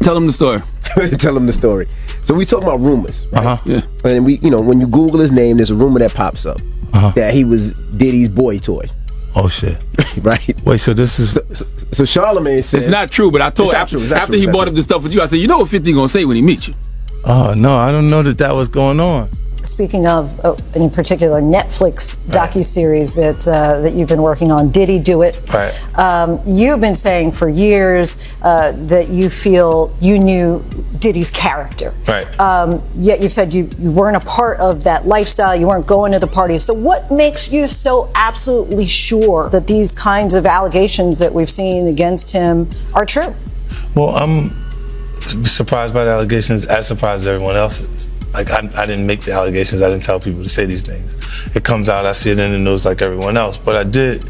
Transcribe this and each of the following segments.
Tell them the story. Tell them the story. So we talking about rumors, right? Yeah. And we, when you Google his name, there's a rumor that pops up that he was Diddy's boy toy. Oh shit! Right. Wait, so this is so Charlamagne said it's not true, but I told after he brought up the stuff with you, I said, you know what 50 gonna say when he meets you. Oh no, I don't know that was going on. Speaking of, in particular, Netflix docuseries that you've been working on, Diddy Do It. Right. You've been saying for years that you feel you knew Diddy's character. Right. Yet you said you weren't a part of that lifestyle, you weren't going to the parties. So what makes you so absolutely sure that these kinds of allegations that we've seen against him are true? Well, I'm surprised by the allegations, as surprised as everyone else is. Like, I didn't make the allegations. I didn't tell people to say these things. It comes out, I see it in the news like everyone else. But I did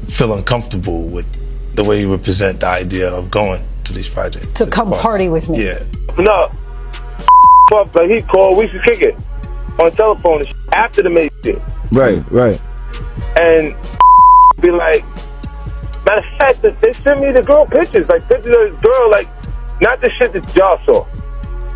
feel uncomfortable with the way you would present the idea of going to these projects. To come party with me. Yeah. No. Like he called, we should kick it on telephone and after the meeting. Right. And be like, matter of fact, they sent me the girl pictures, like pictures of this girl, like, not the shit that y'all saw.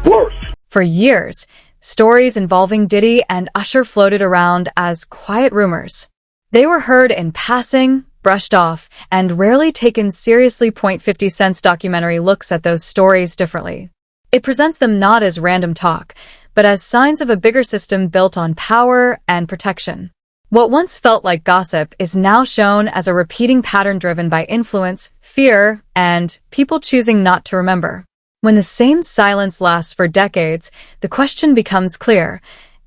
Worse. For years, stories involving Diddy and Usher floated around as quiet rumors. They were heard in passing, brushed off, and rarely taken seriously. 50 Cent's documentary looks at those stories differently. It presents them not as random talk, but as signs of a bigger system built on power and protection. What once felt like gossip is now shown as a repeating pattern driven by influence, fear, and people choosing not to remember. When the same silence lasts for decades, the question becomes clear.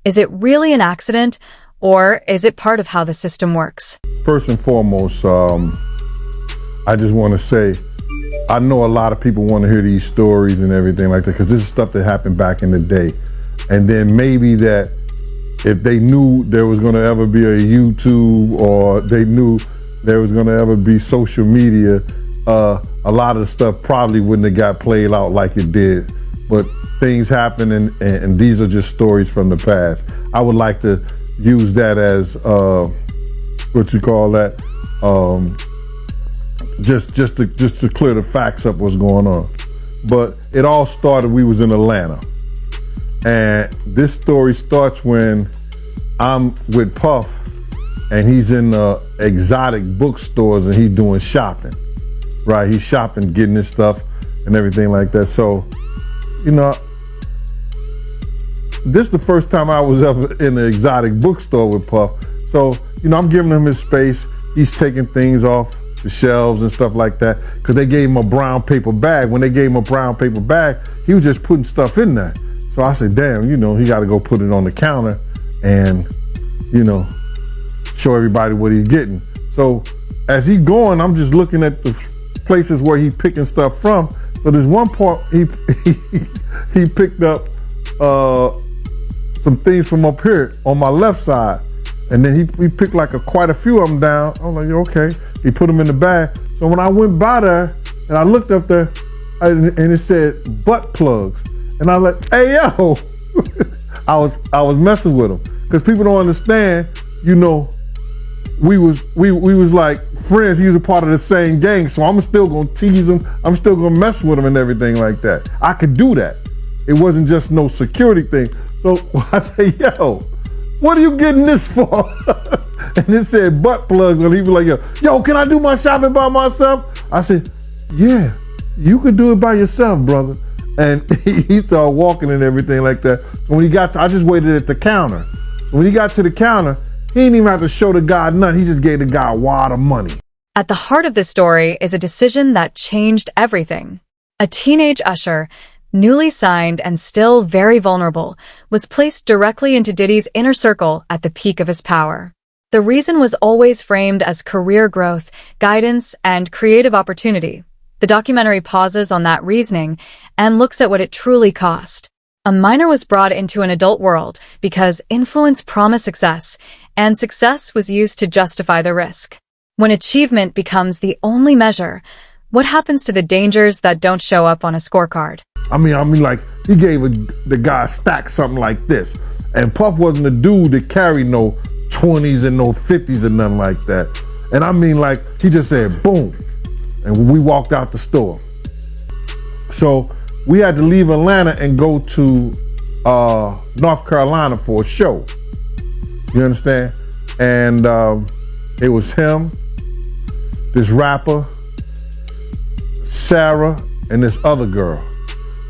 Is it really an accident, or is it part of how the system works? First and foremost, I just want to say, I know a lot of people want to hear these stories and everything like that, because this is stuff that happened back in the day. And then maybe that if they knew there was going to ever be a YouTube, or they knew there was going to ever be social media, a lot of the stuff probably wouldn't have got played out like it did. But things happen, and these are just stories from the past. I would like to use that as what you call that, just to clear the facts up what's going on. But it all started, we was in Atlanta, and this story starts when I'm with Puff, and he's in exotic bookstores and he's doing shopping. Right, he's shopping, getting his stuff and everything like that. So, this is the first time I was ever in an exotic bookstore with Puff. So, I'm giving him his space. He's taking things off the shelves and stuff like that, because they gave him a brown paper bag. When they gave him a brown paper bag, he was just putting stuff in there. So I said, damn, he got to go put it on the counter and, show everybody what he's getting. So as he going, I'm just looking at the places where he picking stuff from. So there's one part he picked up some things from up here on my left side, and then he picked like quite a few of them down. I'm like, okay. He put them in the bag. So when I went by there and I looked up there, and it said butt plugs, and I was like, hey yo, I was messing with him, because people don't understand. We was like friends. He was a part of the same gang, so I'm still gonna tease him. I'm still gonna mess with him and everything like that. I could do that. It wasn't just no security thing. So I say, yo, what are you getting this for? And it said butt plugs, and he was like, yo, can I do my shopping by myself? I said, yeah, you could do it by yourself, brother. And he started walking and everything like that. So when he got I just waited at the counter. So when he got to the counter, he didn't even have to show the guy nothing. He just gave the guy a wad of money. At the heart of this story is a decision that changed everything. A teenage Usher, newly signed and still very vulnerable, was placed directly into Diddy's inner circle at the peak of his power. The reason was always framed as career growth, guidance, and creative opportunity. The documentary pauses on that reasoning and looks at what it truly cost. A minor was brought into an adult world because influence promised success, and success was used to justify the risk. When achievement becomes the only measure, what happens to the dangers that don't show up on a scorecard? I mean, like, he gave the guy a stack something like this, and Puff wasn't a dude that carried no 20s and no 50s and nothing like that. And I mean, like, he just said, boom, and we walked out the store. So we had to leave Atlanta and go to North Carolina for a show. You understand? And it was him, this rapper, Sarah, and this other girl.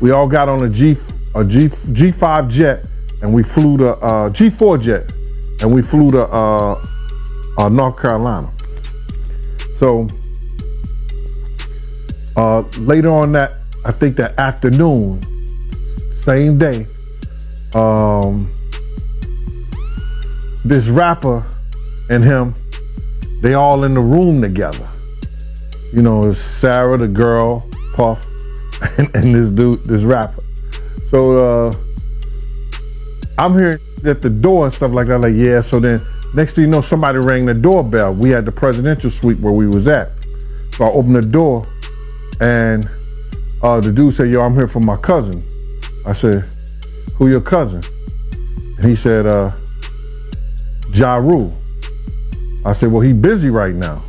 We all got on a G5 jet, and we flew to G4 jet, and we flew to North Carolina. So later on that, I think that afternoon, same day, this rapper and him, they all in the room together. You know, it's Sarah, the girl, Puff, and this dude, this rapper. So I'm here at the door and stuff like that, like, yeah. So then next thing you know, somebody rang the doorbell. We had the presidential suite where we was at. So I opened the door and the dude said, yo, I'm here for my cousin. I said, who your cousin? And he said, Ja Rule. I said, well, he busy right now.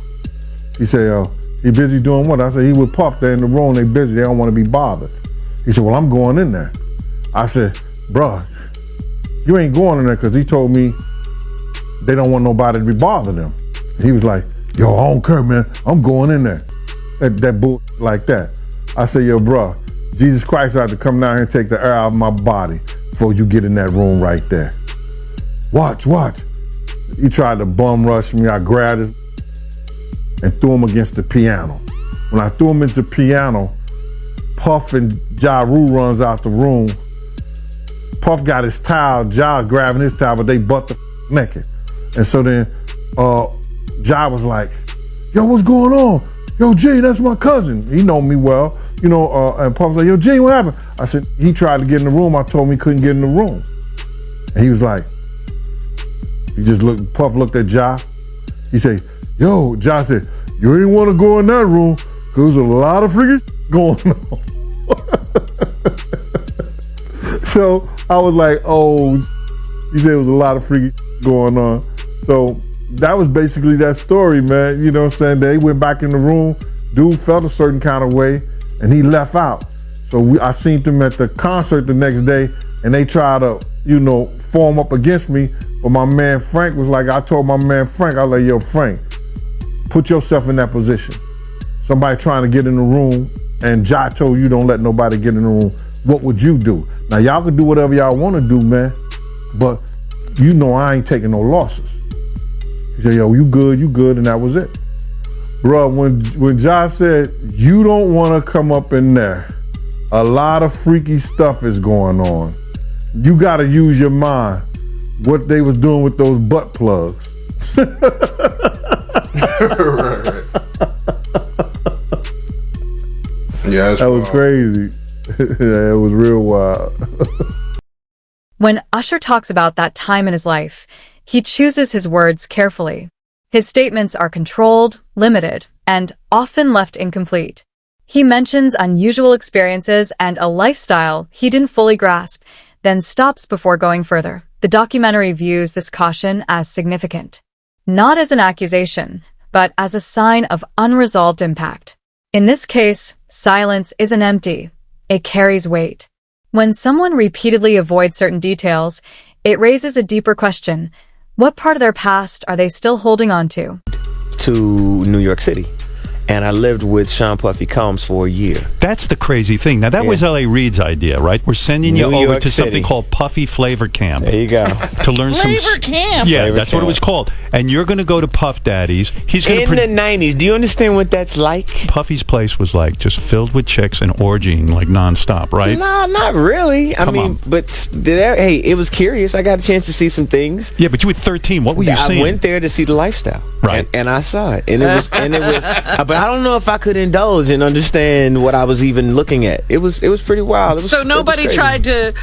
He said, he busy doing what? I said, he with Puff, they're in the room, they busy, they don't want to be bothered. He said, well, I'm going in there. I said, bruh, you ain't going in there because he told me they don't want nobody to be bothering them. He was like, yo, I don't care, man, I'm going in there. That bull like that. I said, yo, bruh, Jesus Christ had to come down here and take the air out of my body before you get in that room right there. Watch. He tried to bum rush me. I grabbed his and threw him against the piano. When I threw him into the piano, Puff and Ja Rule runs out the room. Puff got his towel, Ja grabbing his towel, but they butt the naked. And so then Ja was like, yo, what's going on? Yo, G, that's my cousin. He know me well, you know, and Puff was like, yo, G, what happened? I said, he tried to get in the room. I told him he couldn't get in the room. And he was like, Puff looked at Ja. He said, yo, Ja said, you ain't want to go in that room because there's a lot of freaking going on. So I was like, oh, he said it was a lot of freaking going on. So that was basically that story, man. You know what I'm saying? They went back in the room. Dude felt a certain kind of way, and he left out. So I seen them at the concert the next day, and they tried to, you know, form up against me. But my man Frank was like, I told my man Frank, I was like, yo, Frank, put yourself in that position. Somebody trying to get in the room, and Ja told you don't let nobody get in the room. What would you do? Now, y'all can do whatever y'all want to do, man, but you know I ain't taking no losses. He said, yo, you good, and that was it. Bruh, when Ja said, you don't want to come up in there, a lot of freaky stuff is going on. You got to use your mind. What they was doing with those butt plugs. Right. Yeah, that was crazy. Yeah, it was real wild. When Usher talks about that time in his life, he chooses his words carefully. His statements are controlled, limited, and often left incomplete. He mentions unusual experiences and a lifestyle he didn't fully grasp, then stops before going further. The documentary views this caution as significant, not as an accusation, but as a sign of unresolved impact. In this case, silence isn't empty. It carries weight. When someone repeatedly avoids certain details, it raises a deeper question. What part of their past are they still holding on to? To New York City. And I lived with Sean Puffy Combs for a year. That's the crazy thing. Now, that was L.A. Reid's idea, right? We're sending you over to something called Puffy Flavor Camp. There you go. To learn Flavor Camp? Yeah, Flavor that's Camp. what it was called. And you're going to go to Puff Daddy's. He's going in the 90s. Do you understand what that's like? Puffy's place was like just filled with chicks and orgying like nonstop, right? No, not really. I mean, but hey, it was curious. I got a chance to see some things. Yeah, but you were 13. What were you seeing? I went there to see the lifestyle. Right. And I saw it. And it was but I don't know if I could indulge and understand what I was even looking at. It was pretty wild. So nobody tried to,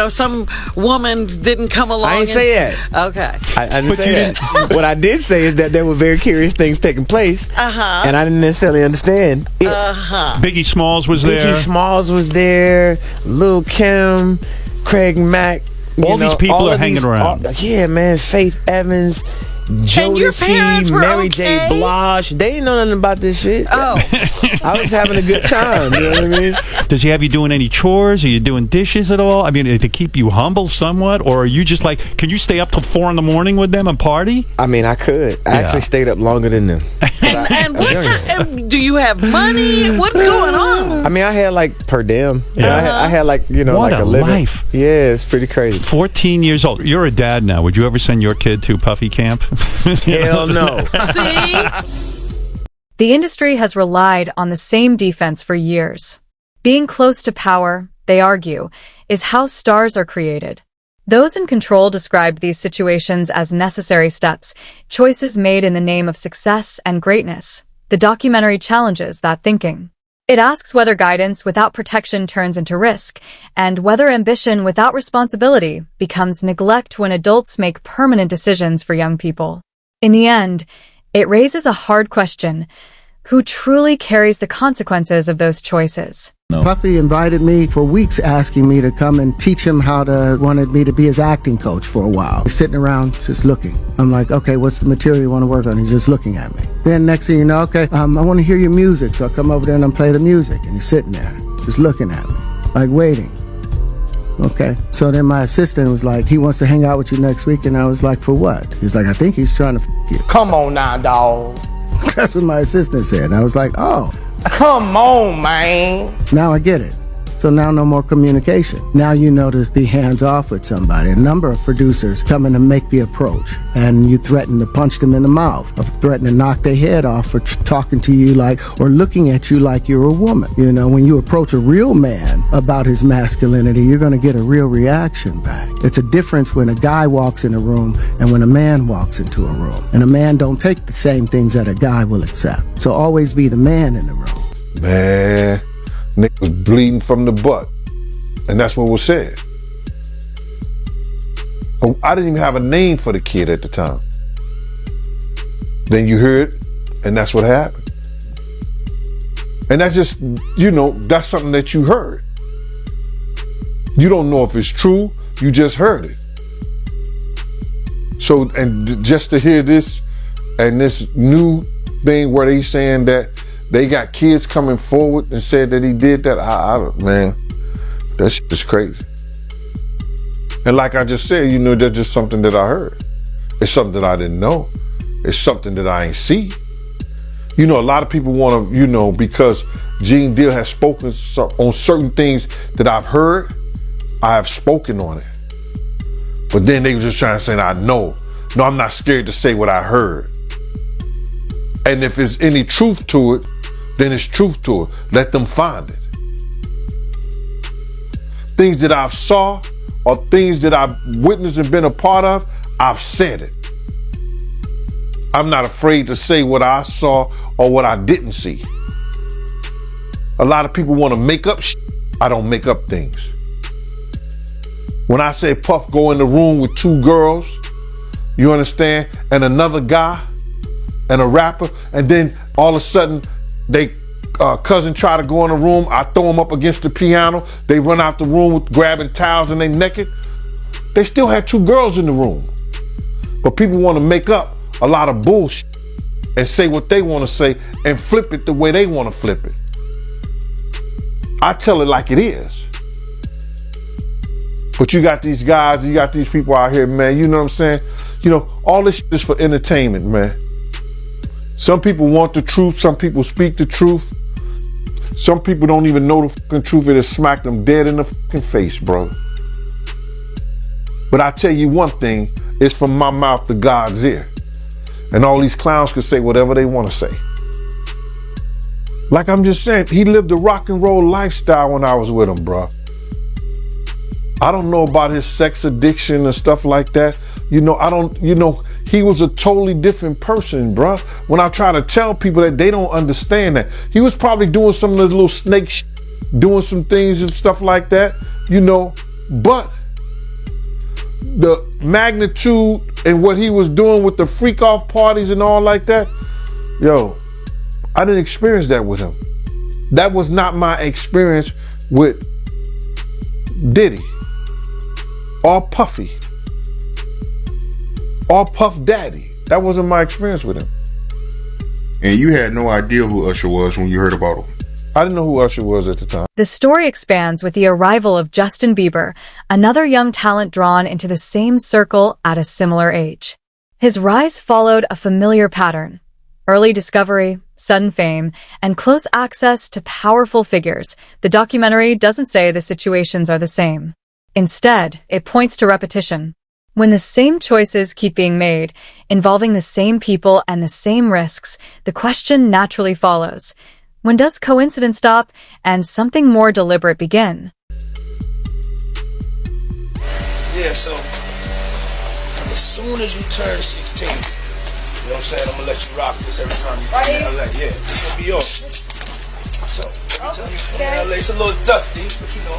some woman didn't come along. I didn't say that. Okay. I didn't say that. What I did say is that there were very curious things taking place. And I didn't necessarily understand it. Biggie Smalls was there. Biggie Smalls was there. Lil' Kim, Craig Mack. All these people are hanging around. Yeah, man. Faith Evans. And your parents Jodeci, were Mary okay? J. Blige. They didn't know nothing about this shit. Oh. I was having a good time. You know what I mean? Does he have you doing any chores? Are you doing dishes at all? I mean, to keep you humble somewhat? Or are you just like, can you stay up till 4 a.m. with them and party? I mean, I could. I actually stayed up longer than them. And do you have money? What's going on? I mean, I had like per diem. Yeah. I had like, you know, What like a living. life. Yeah, it's pretty crazy. 14 years old. You're a dad now. Would you ever send your kid to Puffy camp? Hell no. See? The industry has relied on the same defense for years. Being close to power, they argue, is how stars are created. Those in control described these situations as necessary steps, choices made in the name of success and greatness. The documentary challenges that thinking. It asks whether guidance without protection turns into risk, and whether ambition without responsibility becomes neglect when adults make permanent decisions for young people. In the end, it raises a hard question: who truly carries the consequences of those choices? Puffy invited me for weeks, asking me to come and teach him wanted me to be his acting coach for a while. He's sitting around just looking. I'm like, okay, what's the material you want to work on? He's just looking at me. Then next thing you know, okay, I want to hear your music. So I come over there and I play the music. And he's sitting there just looking at me, like waiting. Okay. So then my assistant was like, he wants to hang out with you next week. And I was like, for what? He's like, I think he's trying to f*** you. Come on now, dawg. That's what my assistant said. And I was like, oh. Come on, man. Now I get it. So now no more communication. Now you know to be hands off with somebody. A number of producers come in and make the approach, and you threaten to punch them in the mouth, or threaten to knock their head off for talking to you like, or looking at you like you're a woman. You know, when you approach a real man about his masculinity, you're going to get a real reaction back. It's a difference when a guy walks in a room and when a man walks into a room. And a man don't take the same things that a guy will accept. So always be the man in the room. Man, Nick was bleeding from the butt. And that's what was said. Oh, I didn't even have a name for the kid at the time. Then you heard it, and that's what happened. And that's just, you know, that's something that you heard. You don't know if it's true, you just heard it. So, and just to hear this, and this new thing where they saying that they got kids coming forward and said that he did that, man, that shit is crazy. And like I just said, you know, that's just something that I heard. It's something that I didn't know. It's something that I ain't see. You know, a lot of people want to, you know, because Gene Deal has spoken on certain things that I've heard, I have spoken on it. But then they were just trying to say, I know. No, I'm not scared to say what I heard. And if there's any truth to it, then it's truth to it. Let them find it. Things that I've saw or things that I've witnessed and been a part of, I've said it. I'm not afraid to say what I saw or what I didn't see. A lot of people want to make up shit. I don't make up things. When I say Puff go in the room with two girls, you understand, and another guy and a rapper, and then all of a sudden they cousin try to go in the room, I throw them up against the piano, they run out the room with grabbing towels and they naked. They still had two girls in the room. But people want to make up a lot of bullshit and say what they want to say and flip it the way they want to flip it. I tell it like it is. But you got these guys, you got these people out here, man, you know what I'm saying? You know, all this shit is for entertainment, man. Some people want the truth, some people speak the truth. Some people don't even know the fucking truth, it'll smack them dead in the fucking face, bro. But I tell you one thing, it's from my mouth to God's ear. And all these clowns can say whatever they want to say. Like I'm just saying, he lived a rock and roll lifestyle when I was with him, bro. I don't know about his sex addiction and stuff like that. You know, he was a totally different person, bro. When I try to tell people that, they don't understand that. He was probably doing some of the little snake shit, doing some things and stuff like that, you know, but the magnitude and what he was doing with the freak off parties and all like that, yo, I didn't experience that with him. That was not my experience with Diddy or Puffy or Puff Daddy. That wasn't my experience with him. And you had no idea who Usher was when you heard about him? I didn't know who Usher was at the time. The story expands with the arrival of Justin Bieber, another young talent drawn into the same circle at a similar age. His rise followed a familiar pattern: early discovery, sudden fame, and close access to powerful figures. The documentary doesn't say the situations are the same. Instead, it points to repetition. When the same choices keep being made, involving the same people and the same risks, the question naturally follows: when does coincidence stop and something more deliberate begin? Yeah, so as soon as you turn 16, you know what I'm saying, I'm gonna let you rock this every time you come to LA. Yeah, it's gonna be yours. So every time you come to LA, it's a little dusty, but you know,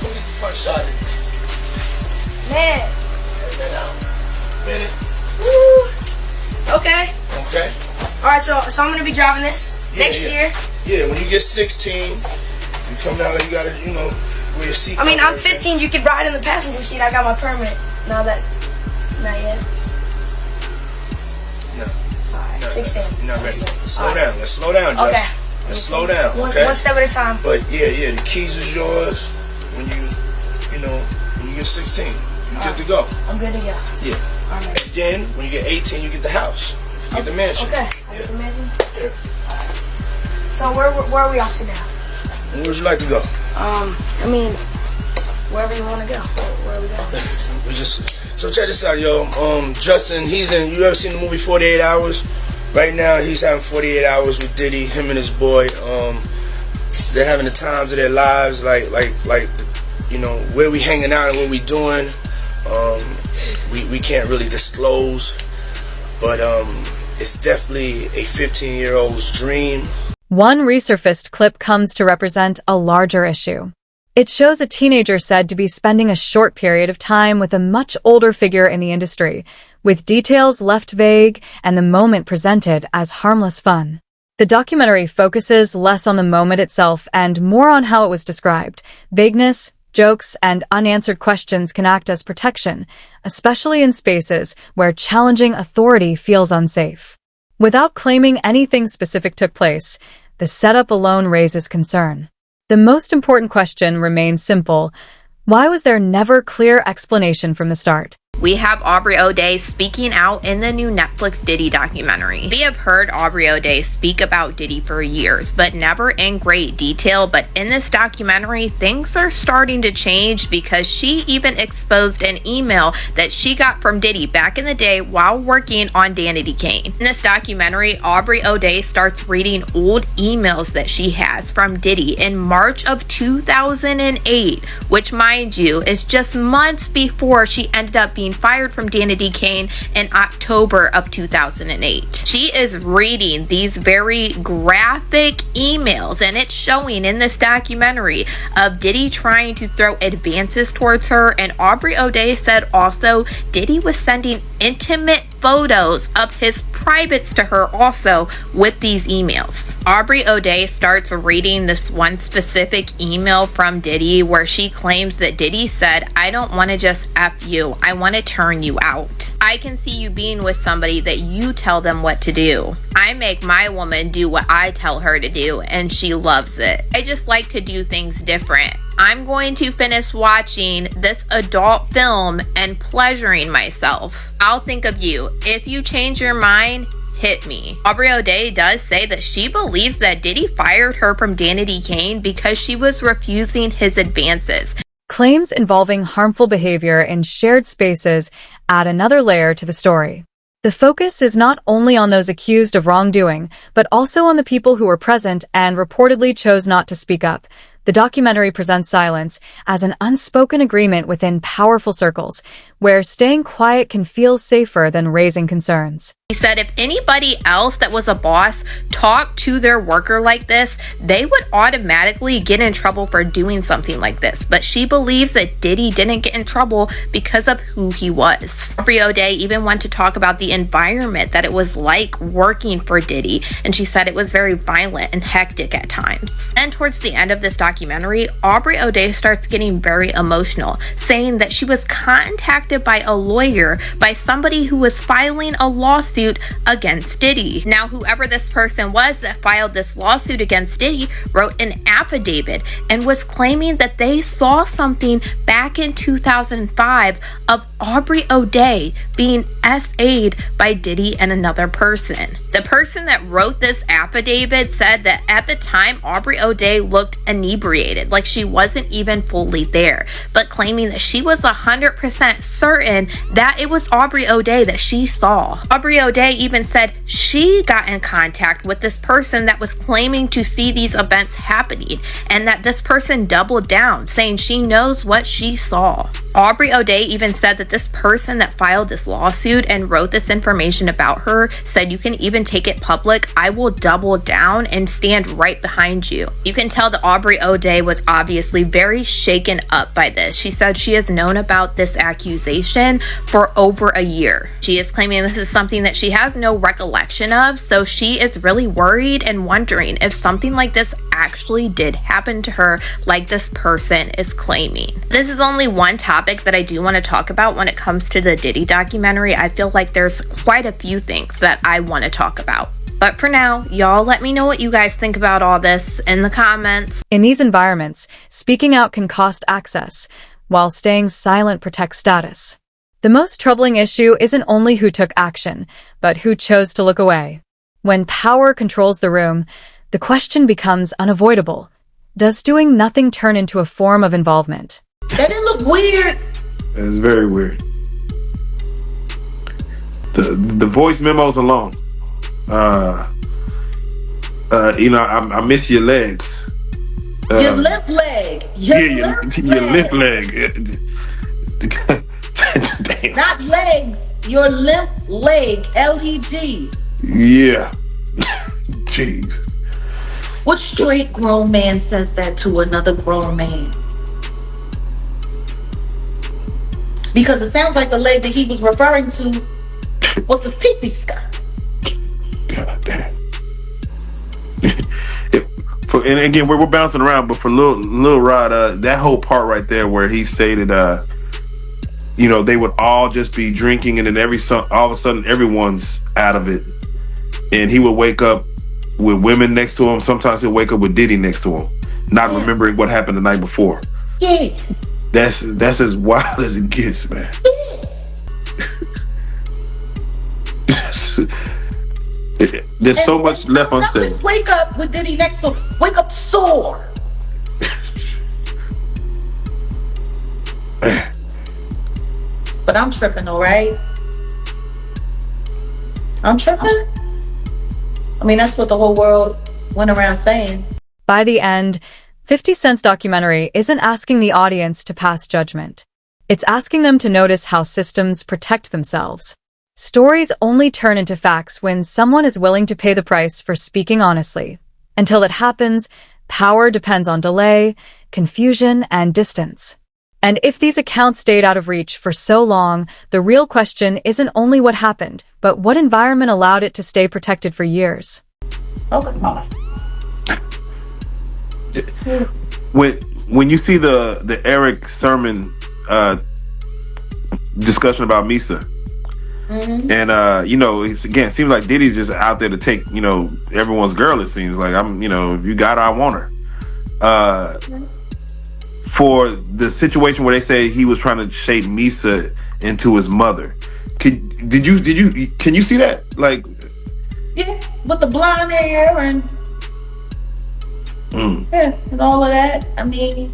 we'll get the front shot of this. Man. Minute. Woo. Okay. Okay. All right, so I'm gonna be driving this next year. Yeah, when you get 16, you come down there, you gotta, you know, wear your seat. I mean, I'm 15. You could ride in the passenger seat. I got my permit. Not yet. No. All right, 16. You're not ready. Slow down. Let's slow down, Josh. Okay. Let's slow down. One step at a time. But yeah, the keys is yours when you get 16. You good to go. I'm good to go. Yeah. All right. And then when you get 18, you get the house. You get the mansion. Okay. I get the mansion. Yeah. So where are we off to now? Where would you like to go? I mean, wherever you want to go. Where are we going? So check this out, yo. Justin, you ever seen the movie 48 Hours? Right now, he's having 48 hours with Diddy, him and his boy. They're having the times of their lives, like, you know, where we hanging out and what we doing. We can't really disclose, but it's definitely a 15-year-old's dream. One resurfaced clip comes to represent a larger issue. It shows a teenager said to be spending a short period of time with a much older figure in the industry, with details left vague and the moment presented as harmless fun. The documentary focuses less on the moment itself and more on how it was described. Vagueness, jokes, and unanswered questions can act as protection, especially in spaces where challenging authority feels unsafe. Without claiming anything specific took place, the setup alone raises concern. The most important question remains simple: why was there never clear explanation from the start? We have Aubrey O'Day speaking out in the new Netflix Diddy documentary. We have heard Aubrey O'Day speak about Diddy for years, but never in great detail. But in this documentary, things are starting to change because she even exposed an email that she got from Diddy back in the day while working on Danity Kane. In this documentary, Aubrey O'Day starts reading old emails that she has from Diddy in March of 2008, which, mind you, is just months before she ended up being fired from Danity Kane in October of 2008. She is reading these very graphic emails, and it's showing in this documentary of Diddy trying to throw advances towards her. And Aubrey O'Day said also Diddy was sending intimate photos of his privates to her also with these emails. Aubrey O'Day starts reading this one specific email from Diddy where she claims that Diddy said, "I don't want to just F you, I want to turn you out. I can see you being with somebody that you tell them what to do. I make my woman do what I tell her to do, and she loves it. I just like to do things different. I'm going to finish watching this adult film and pleasuring myself. I'll think of you. If you change your mind, hit me." Aubrey O'Day does say that she believes that Diddy fired her from Danity Kane because she was refusing his advances. Claims involving harmful behavior in shared spaces add another layer to the story. The focus is not only on those accused of wrongdoing, but also on the people who were present and reportedly chose not to speak up. The documentary presents silence as an unspoken agreement within powerful circles, where staying quiet can feel safer than raising concerns. He said if anybody else that was a boss talked to their worker like this, they would automatically get in trouble for doing something like this. But she believes that Diddy didn't get in trouble because of who he was. Aubrey O'Day even went to talk about the environment that it was like working for Diddy, and she said it was very violent and hectic at times. And towards the end of this documentary, documentary, Aubrey O'Day starts getting very emotional, saying that she was contacted by a lawyer by somebody who was filing a lawsuit against Diddy. Now, whoever this person was that filed this lawsuit against Diddy wrote an affidavit and was claiming that they saw something back in 2005 of Aubrey O'Day being SA'd by Diddy and another person. The person that wrote this affidavit said that at the time Aubrey O'Day looked inebriated, like she wasn't even fully there, but claiming that she was 100% certain that it was Aubrey O'Day that she saw. Aubrey O'Day even said she got in contact with this person that was claiming to see these events happening, and that this person doubled down, saying she knows what she saw. Aubrey O'Day even said that this person that filed this lawsuit and wrote this information about her said, "You can even take it public. I will double down and stand right behind you." You can tell that Aubrey O'Day was obviously very shaken up by this. She said she has known about this accusation for over a year. She is claiming this is something that she has no recollection of, so she is really worried and wondering if something like this actually did happen to her, like this person is claiming. This is only one topic that I do want to talk about when it comes to the Diddy documentary. I feel like there's quite a few things that I want to talk about. But for now, y'all let me know what you guys think about all this in the comments. In these environments, speaking out can cost access, while staying silent protects status. The most troubling issue isn't only who took action, but who chose to look away. When power controls the room, the question becomes unavoidable. Does doing nothing turn into a form of involvement? That didn't look weird. It's very weird. The voice memos alone. I miss your legs. Your limp leg. Your limp leg. Damn. Not legs. Your limp leg. L-E-G. Yeah. Jeez. What straight grown man says that to another grown man? Because it sounds like the leg that he was referring to was his pee-pee skirt. God damn. And again, we're bouncing around, but for Lil Rod, that whole part right there where he stated, they would all just be drinking, and then all of a sudden everyone's out of it, and he would wake up with women next to him. Sometimes he'll wake up with Diddy next to him, not remembering what happened the night before. Yeah. That's as wild as it gets, man. There's so much left unsaid. Just wake up with Diddy next to him. Wake up sore. But I'm tripping, all right? I'm tripping. I mean, that's what the whole world went around saying. By the end, 50 Cent's documentary isn't asking the audience to pass judgment. It's asking them to notice how systems protect themselves. Stories only turn into facts when someone is willing to pay the price for speaking honestly. Until it happens, power depends on delay, confusion, and distance. And if these accounts stayed out of reach for so long, the real question isn't only what happened, but what environment allowed it to stay protected for years. Okay. When you see the Eric Sermon discussion about Misa, and it seems like Diddy's just out there to take everyone's girl. It seems like if you got her, I want her. For the situation where they say he was trying to shape Misa into his mother, can you see that? Like, yeah, with the blonde hair and yeah, and all of that. I mean,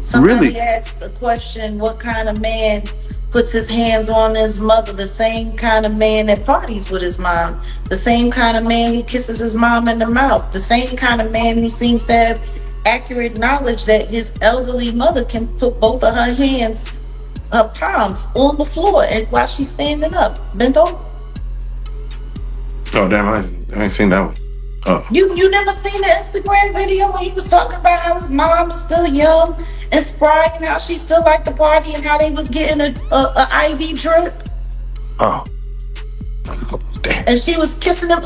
somebody asked a question: what kind of man puts his hands on his mother? The same kind of man that parties with his mom, the same kind of man who kisses his mom in the mouth, the same kind of man who seems to have accurate knowledge that his elderly mother can put both of her hands, her palms, on the floor while she's standing up, bent over. Oh damn! I ain't seen that one. Oh. You never seen the Instagram video where he was talking about how his mom is still young and spry and how she still liked the party and how they was getting a IV drip? Oh. Damn. And she was kissing him.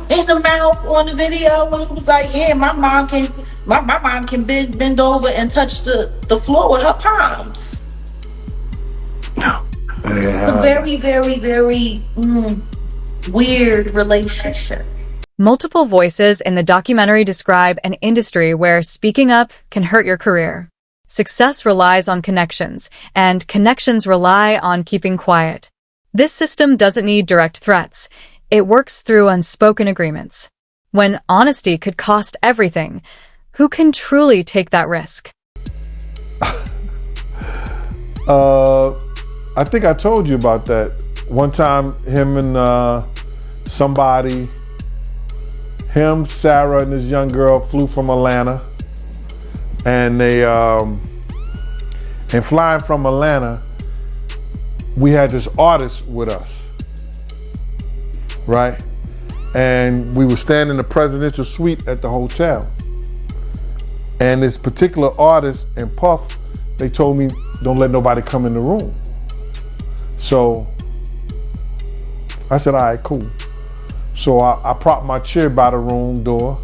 in the mouth on the video. It was like, yeah, my mom can bend over and touch the floor with her palms. It's a very, very, very weird relationship. Multiple voices in the documentary describe an industry where speaking up can hurt your career. Success relies on connections, and connections rely on keeping quiet. This system doesn't need direct threats. It works through unspoken agreements. When honesty could cost everything, who can truly take that risk? I think I told you about that. One time, him and Sarah and this young girl flew from Atlanta. And and flying from Atlanta, we had this artist with us, right? And we were staying in the presidential suite at the hotel. And this particular artist and Puff, they told me, don't let nobody come in the room. So I said, all right, cool. So I propped my chair by the room door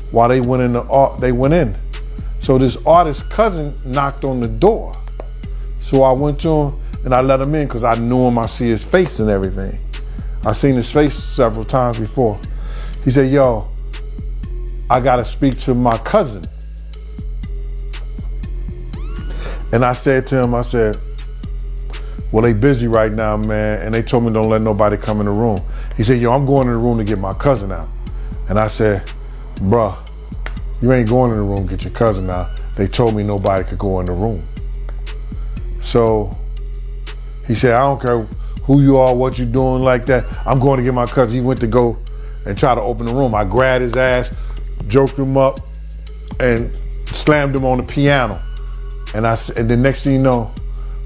while they went in. So this artist's cousin knocked on the door. So I went to him and I let him in because I knew him, I see his face and everything. I seen his face several times before. He said, yo, I gotta speak to my cousin. And I said to him, well, they busy right now, man, and they told me don't let nobody come in the room. He said, yo, I'm going in the room to get my cousin out. And I said, bruh, you ain't going in the room to get your cousin out. They told me nobody could go in the room. So he said, I don't care who you are, what you doing like that. I'm going to get my cousin. He went to go and try to open the room. I grabbed his ass, joked him up, and slammed him on the piano. And the next thing you know,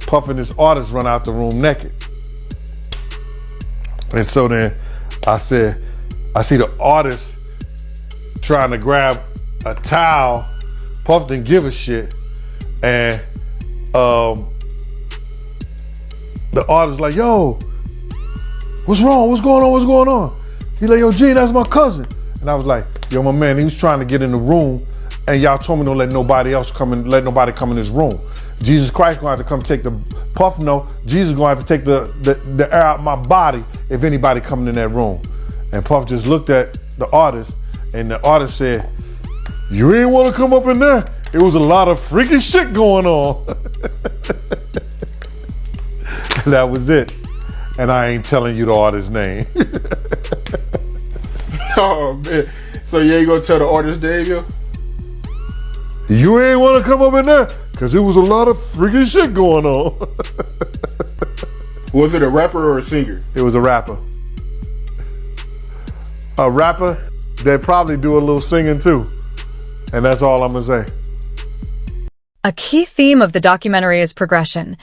Puff and this artist run out the room naked. And so then I see the artist trying to grab a towel. Puff didn't give a shit. And the artist like, yo, what's wrong? What's going on? He like, yo, G, that's my cousin. And I was like, yo, my man, he was trying to get in the room and y'all told me don't let nobody come in this room. Jesus Christ gonna have to come take the Puff. No, Jesus gonna have to take the air out my body if anybody coming in that room. And Puff just looked at the artist, and the artist said, "You ain't want to come up in there. It was a lot of freaky shit going on." That was it. And I ain't telling you the artist's name. Oh man! So you ain't gonna tell the artist name, yo? You ain't want to come up in there because it was a lot of freaky shit going on. Was it a rapper or a singer? It was a rapper. A rapper that probably do a little singing too. And that's all I'm gonna say. A key theme of the documentary is progression.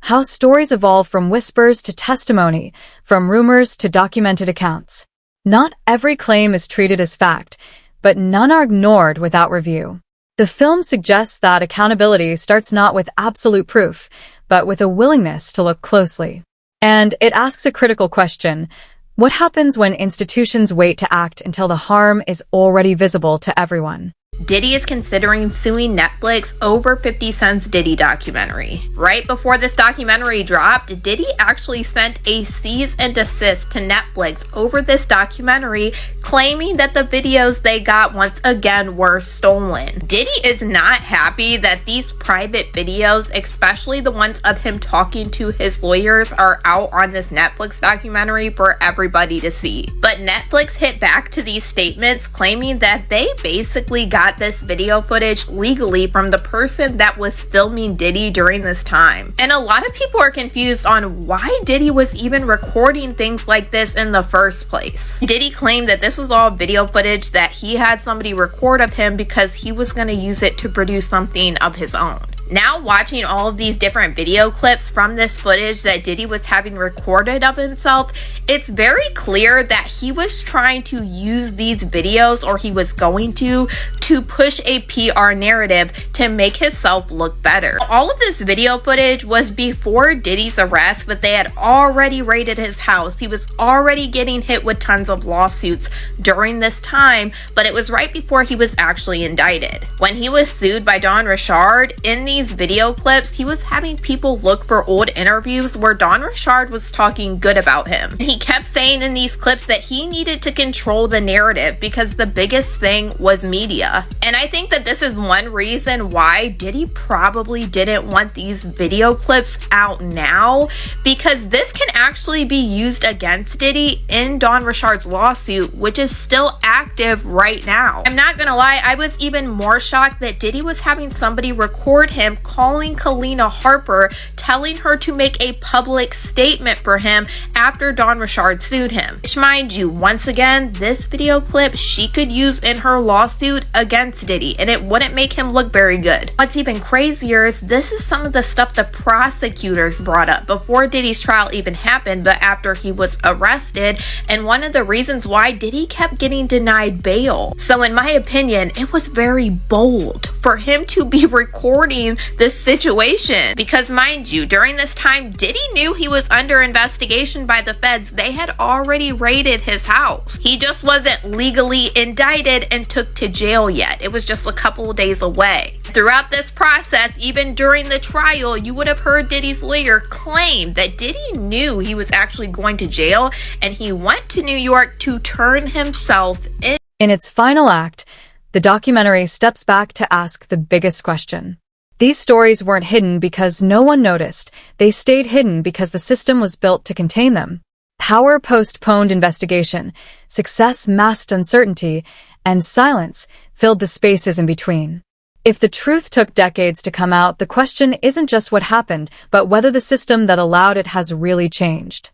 How stories evolve from whispers to testimony, from rumors to documented accounts. Not every claim is treated as fact, but none are ignored without review. The film suggests that accountability starts not with absolute proof, but with a willingness to look closely. And it asks a critical question: what happens when institutions wait to act until the harm is already visible to everyone? Diddy is considering suing Netflix over 50 Cent's Diddy documentary. Right before this documentary dropped, Diddy actually sent a cease and desist to Netflix over this documentary, claiming that the videos they got once again were stolen. Diddy is not happy that these private videos, especially the ones of him talking to his lawyers, are out on this Netflix documentary for everybody to see. But Netflix hit back to these statements, claiming that they basically got this video footage legally from the person that was filming Diddy during this time. And a lot of people are confused on why Diddy was even recording things like this in the first place. Diddy claimed that this was all video footage that he had somebody record of him because he was going to use it to produce something of his own. Now watching all of these different video clips from this footage that Diddy was having recorded of himself, it's very clear that he was trying to use these videos, or he was going to to push a PR narrative to make himself look better. All of this video footage was before Diddy's arrest, but they had already raided his house. He was already getting hit with tons of lawsuits during this time, but it was right before he was actually indicted. When he was sued by Don Richard, in these video clips, he was having people look for old interviews where Don Richard was talking good about him. He kept saying in these clips that he needed to control the narrative because the biggest thing was media. And I think that this is one reason why Diddy probably didn't want these video clips out now, because this can actually be used against Diddy in Don Richard's lawsuit, which is still active right now. I'm not gonna lie, I was even more shocked that Diddy was having somebody record him calling Kalina Harper, telling her to make a public statement for him after Don Richard sued him. Which, mind you, once again, this video clip she could use in her lawsuit against Diddy, and it wouldn't make him look very good. What's even crazier is this is some of the stuff the prosecutors brought up before Diddy's trial even happened, but after he was arrested, and one of the reasons why Diddy kept getting denied bail. So in my opinion, it was very bold for him to be recording this situation, because mind you, during this time, Diddy knew he was under investigation by the feds. They had already raided his house. He just wasn't legally indicted and took to jail yet. It was just a couple of days away. Throughout this process, even during the trial, you would have heard Diddy's lawyer claim that Diddy knew he was actually going to jail and he went to New York to turn himself in. In its final act, the documentary steps back to ask the biggest question. These stories weren't hidden because no one noticed. They stayed hidden because the system was built to contain them. Power postponed investigation, success masked uncertainty, and silence filled the spaces in between. If the truth took decades to come out, the question isn't just what happened, but whether the system that allowed it has really changed.